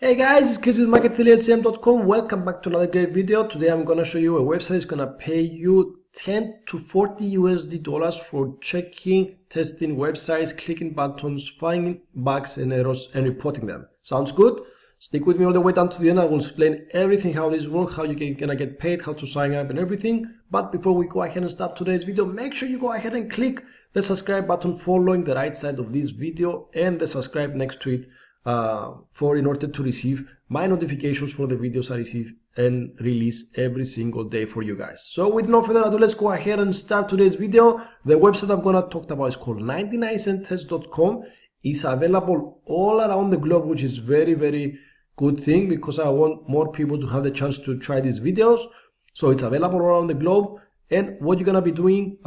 Hey guys, it's Chris with MarketAffiliatesCM.com. Welcome back to another great video. Today I'm gonna show you a website that's gonna pay you 10 to 40 USD dollars for checking, testing websites, clicking buttons, finding bugs and errors, and reporting them. Sounds good? Stick with me all the way down to the end. I will explain everything, how this works, how you're gonna get paid, how to sign up and everything. But before we go ahead and start today's video, make sure you go ahead and click the subscribe button following the right side of this video and the subscribe next to it in order to receive my notifications for the videos I receive and release every single day for you guys. So with no further ado, let's go ahead and start today's video. The website I'm gonna talk about is called 99centtest.com. It's available all around the globe, which is very good thing because I want more people to have the chance to try these videos. So it's available around the globe, and what you're gonna be doing,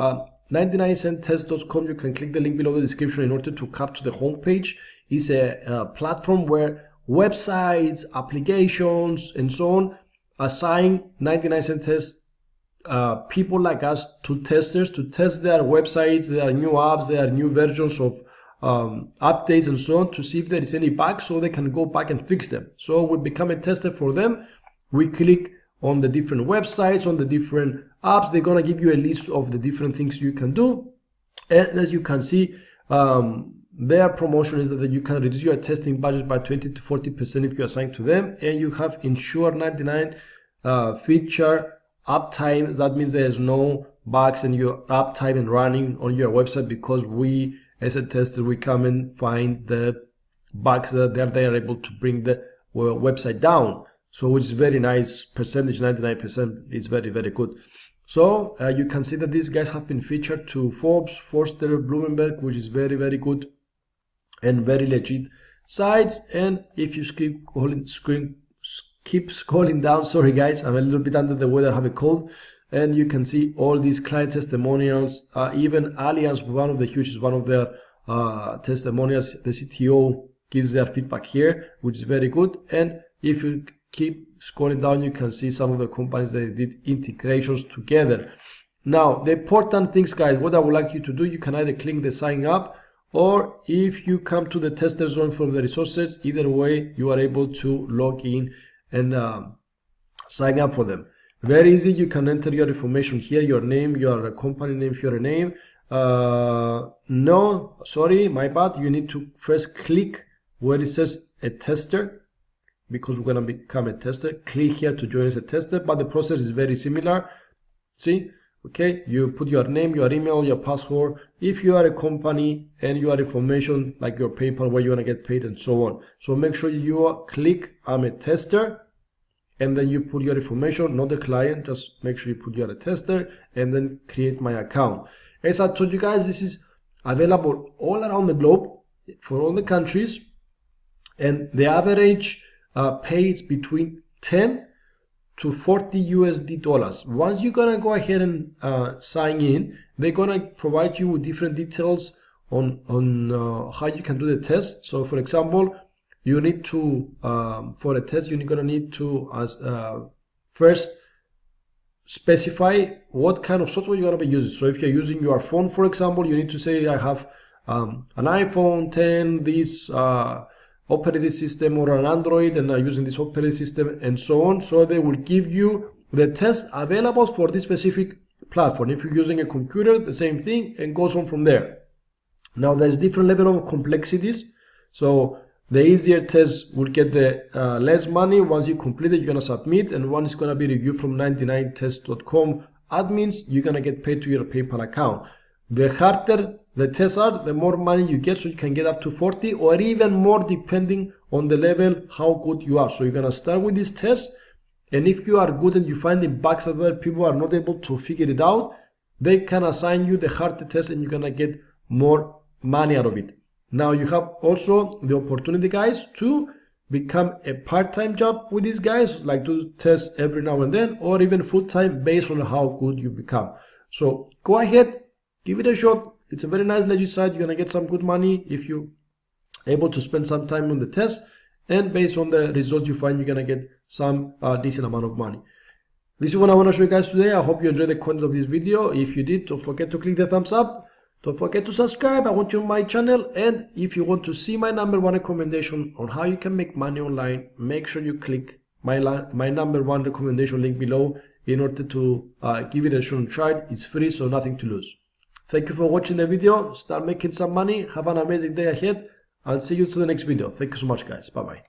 99centtest.com, you can click the link below the description in order to come to the homepage. It's a platform where websites, applications, and so on assign 99cent test people like us to testers to test their websites, their new apps, their new versions of updates and so on, to see if there is any bugs so they can go back and fix them. So we become a tester for them. We click on the different websites, on the different apps. They're gonna give you a list of the different things you can do, and as you can see, their promotion is that you can reduce your testing budget by 20 to 40% if you assign to them, and you have ensure 99 feature uptime. That means there's no bugs and your uptime and running on your website, because we as a tester, we come and find the bugs that they are able to bring the website down. So which is very nice percentage, 99% is very good. So you can see that these guys have been featured to Forbes, Forrester, Bloomberg, which is very good and very legit sites. And if you keep scrolling down, sorry guys, I'm a little bit under the weather, I have a cold, and you can see all these client testimonials. Even Allianz, one of their testimonials, the CTO gives their feedback here, which is very good. And if you keep scrolling down, you can see some of the companies that did integrations together. Now the important things, guys, what I would like you to do, you can either click the sign up, or if you come to the tester zone from the resources, either way you are able to log in and sign up for them. Very easy. You can enter your information here, your name, your company name if you're a name. No, sorry, my bad. You need to first click where it says a tester, because we're gonna become a tester. Click here to join as a tester, but the process is very similar. See, okay, you put your name, your email, your password, if you are a company, and your information like your PayPal, where you want to get paid and so on. So make sure you click I'm a tester, and then you put your information, not the client, just make sure you put you're a tester, and then create my account. As I told you guys, this is available all around the globe for all the countries, and the average pay is between 10 to 40 USD dollars. Once you're gonna go ahead and sign in, they're gonna provide you with different details on how you can do the test. So for example, you need to for a test, you're gonna need to first specify what kind of software you're gonna be using. So if you're using your phone, for example, you need to say I have an iPhone 10, this operating system, or an Android, and using this operating system and so on. So they will give you the test available for this specific platform. If you're using a computer, the same thing, and goes on from there. Now there's different level of complexities. So the easier test will get the less money. Once you complete it, you're gonna submit, and one is gonna be reviewed from 99test.com admins. You're gonna get paid to your PayPal account. The harder the tests are, the more money you get, so you can get up to 40 or even more depending on the level, how good you are. So you're gonna start with this test, and if you are good and you find the bugs that other people are not able to figure it out, they can assign you the harder test and you're gonna get more money out of it. Now you have also the opportunity, guys, to become a part-time job with these guys, like do tests every now and then, or even full-time based on how good you become. So go ahead, give it a shot. It's a very nice legit site. You're gonna get some good money if you're able to spend some time on the test, and based on the results you find, you're gonna get some decent amount of money. This is what I want to show you guys today. I hope you enjoyed the content of this video. If you did, don't forget to click the thumbs up. Don't forget to subscribe. I want you on my channel, and if you want to see my #1 recommendation on how you can make money online, make sure you click my #1 recommendation link below in order to give it a shot and try it. It's free, so nothing to lose. Thank you for watching the video. Start making some money. Have an amazing day ahead, and see you to the next video. Thank you so much, guys. Bye bye.